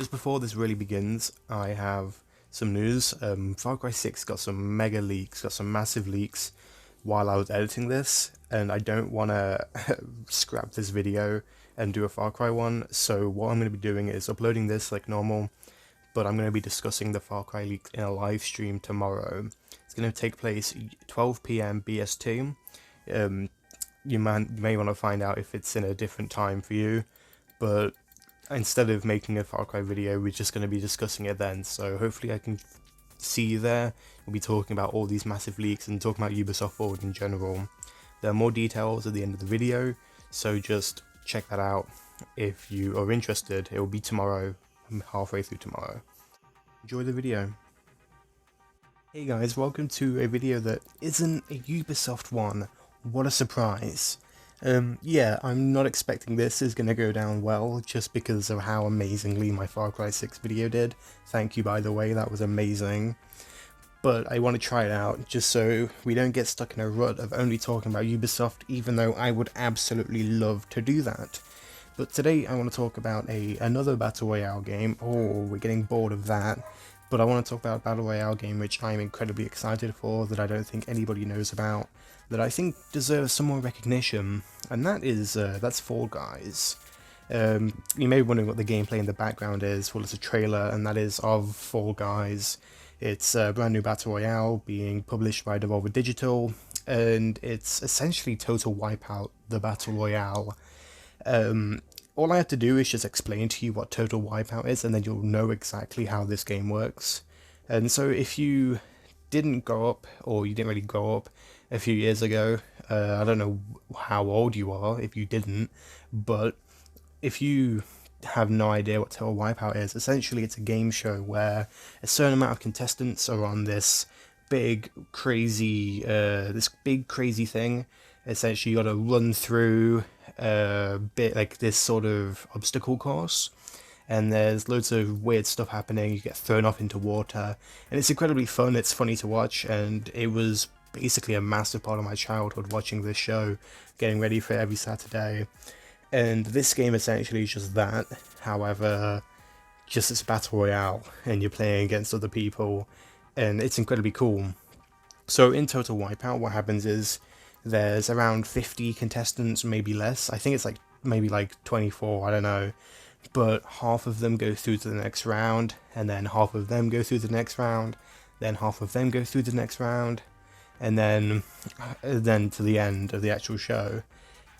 Just before this really begins, I have some news. Far Cry 6 got some mega leaks, got some massive leaks while I was editing this, and I don't want to scrap this video and do a Far Cry one, so what I'm going to be doing is uploading this like normal, but I'm going to be discussing the Far Cry leaks in a live stream tomorrow. It's going to take place 12 PM BST. You may want to find out if it's in a different time for you, but instead of making a Far Cry video, we're just going to be discussing it then, so hopefully I can see you there. We'll be talking about all these massive leaks and talking about Ubisoft Forward in general. There are more details at the end of the video, so just check that out if you are interested. It will be tomorrow, halfway through tomorrow. Enjoy the video. Hey guys, welcome to a video that isn't a Ubisoft one. What a surprise. Yeah, I'm not expecting this is going to go down well, just because of how amazingly my Far Cry 6 video did. Thank you, by the way, that was amazing. But I want to try it out, just so we don't get stuck in a rut of only talking about Ubisoft, even though I would absolutely love to do that. But today I want to talk about another Battle Royale game. Oh, we're getting bored of that. But I want to talk about a Battle Royale game which I'm incredibly excited for, that I don't think anybody knows about, that I think deserves some more recognition, and that's Fall Guys. You may be wondering what the gameplay in the background is. Well, it's a trailer, and that is of Fall Guys. It's a brand new Battle Royale being published by Devolver Digital, and it's essentially Total Wipeout, the Battle Royale. All I have to do is just explain to you what Total Wipeout is, and then you'll know exactly how this game works. And so if you didn't grow up, or you didn't really grow up a few years ago, I don't know how old you are if you didn't, but if you have no idea what Total Wipeout is, essentially it's a game show where a certain amount of contestants are on this big crazy thing. Essentially you gotta run through a bit like this sort of obstacle course, and there's loads of weird stuff happening. You get thrown off into water, and it's incredibly fun. It's funny to watch, and it was basically a massive part of my childhood, watching this show, getting ready for it every Saturday. And this game essentially is just that, however, just it's Battle Royale, and you're playing against other people, and it's incredibly cool. So in Total Wipeout, what happens is there's around 50 contestants, maybe less. I think it's maybe 24, I don't know. But half of them go through to the next round, and then half of them go through the next round, then half of them go through the next round, and then to the end of the actual show.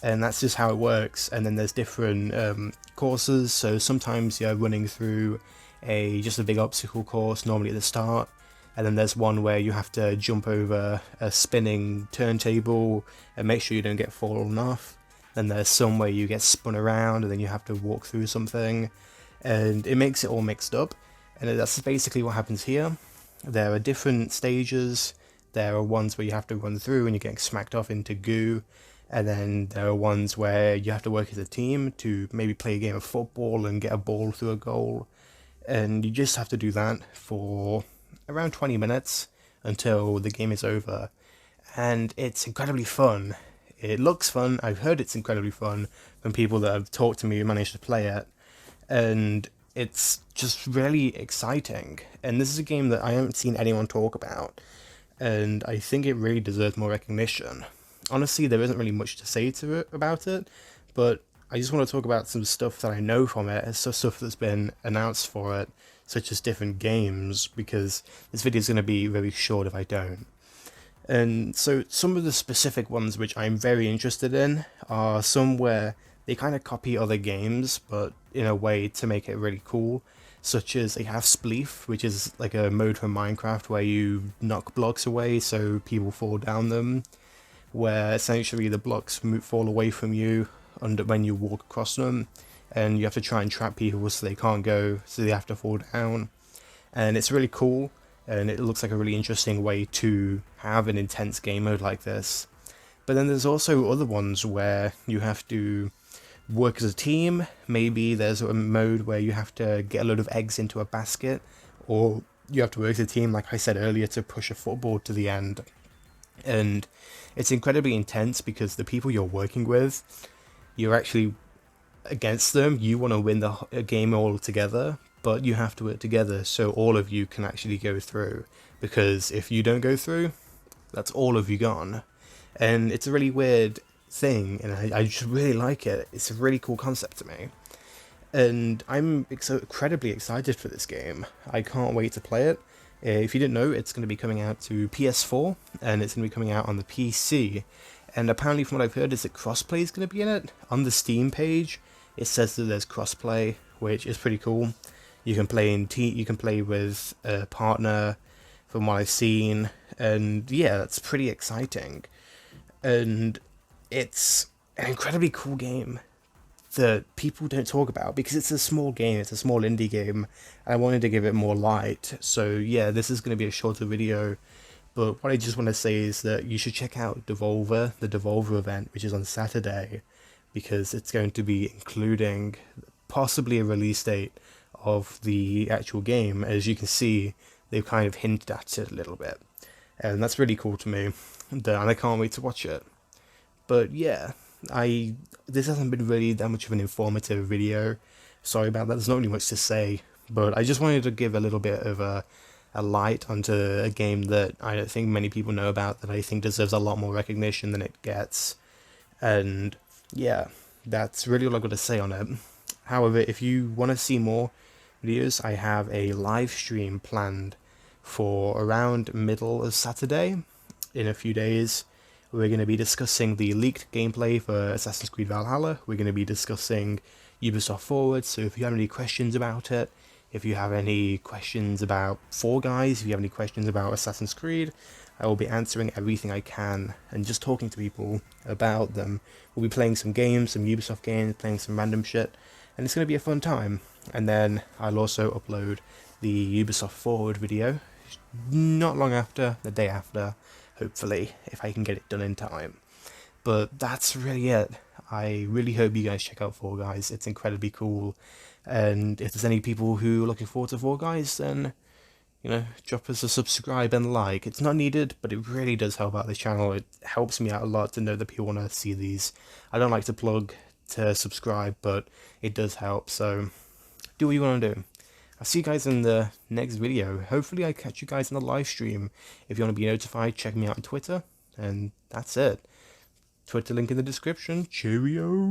And that's just how it works. And then there's different courses, so sometimes you're running through just a big obstacle course, normally at the start, and then there's one where you have to jump over a spinning turntable and make sure you don't get fallen off. Then there's some where you get spun around and then you have to walk through something, and it makes it all mixed up. And that's basically what happens here. There are different stages. There are ones where you have to run through and you're getting smacked off into goo, and then there are ones where you have to work as a team to maybe play a game of football and get a ball through a goal, and you just have to do that for around 20 minutes until the game is over. And it's incredibly fun. It looks fun. I've heard it's incredibly fun from people that have talked to me who managed to play it, and it's just really exciting. And this is a game that I haven't seen anyone talk about, and I think it really deserves more recognition. Honestly, there isn't really much to say about it, but I just want to talk about some stuff that I know from it, and some stuff that's been announced for it, such as different games, because this video is going to be very short if I don't. And so some of the specific ones which I'm very interested in are some where they kind of copy other games, but in a way to make it really cool, such as they have Spleef, which is like a mode from Minecraft where you knock blocks away so people fall down them, where essentially the blocks fall away from you when you walk across them, and you have to try and trap people so they can't go, so they have to fall down. And it's really cool, and it looks like a really interesting way to have an intense game mode like this. But then there's also other ones where you have to work as a team. Maybe there's a mode where you have to get a load of eggs into a basket, or you have to work as a team, like I said earlier, to push a football to the end. And it's incredibly intense because the people you're working with, you're actually against them. You want to win the game all together, but you have to work together so all of you can actually go through. Because if you don't go through, that's all of you gone. And it's a really weird thing, and I just really like it. It's a really cool concept to me. And I'm so incredibly excited for this game. I can't wait to play it. If you didn't know, it's going to be coming out to PS4, and it's going to be coming out on the PC. And apparently, from what I've heard, is that crossplay is going to be in it. On the Steam page, it says that there's crossplay, which is pretty cool. You can play you can play with a partner, from what I've seen, and yeah, that's pretty exciting. And it's an incredibly cool game that people don't talk about because it's a small game, it's a small indie game, and I wanted to give it more light. So yeah, this is going to be a shorter video, but what I just want to say is that you should check out Devolver, the Devolver event, which is on Saturday, because it's going to be including possibly a release date of the actual game. As you can see, they've kind of hinted at it a little bit, and that's really cool to me, and I can't wait to watch it. But yeah, this hasn't been really that much of an informative video. Sorry about that. There's not really much to say, but I just wanted to give a little bit of a light onto a game that I don't think many people know about, that I think deserves a lot more recognition than it gets. And yeah, that's really all I've got to say on it. However, if you want to see more videos, I have a live stream planned for around middle of Saturday in a few days. We're going to be discussing the leaked gameplay for Assassin's Creed Valhalla. We're going to be discussing Ubisoft Forward, so if you have any questions about it, if you have any questions about Fall Guys, if you have any questions about Assassin's Creed, I will be answering everything I can and just talking to people about them. We'll be playing some games, some Ubisoft games, playing some random shit, and it's going to be a fun time. And then I'll also upload the Ubisoft Forward video not long after, the day after, hopefully, if I can get it done in time. But that's really it. I really hope you guys check out Fall Guys. It's incredibly cool. And if there's any people who are looking forward to Fall Guys, then, drop us a subscribe and like. It's not needed, but it really does help out this channel. It helps me out a lot to know that people want to see these. I don't like to plug to subscribe, but it does help. So do what you want to do. I'll see you guys in the next video. Hopefully I catch you guys in the live stream. If you want to be notified, check me out on Twitter. And that's it. Twitter link in the description. Cheerio!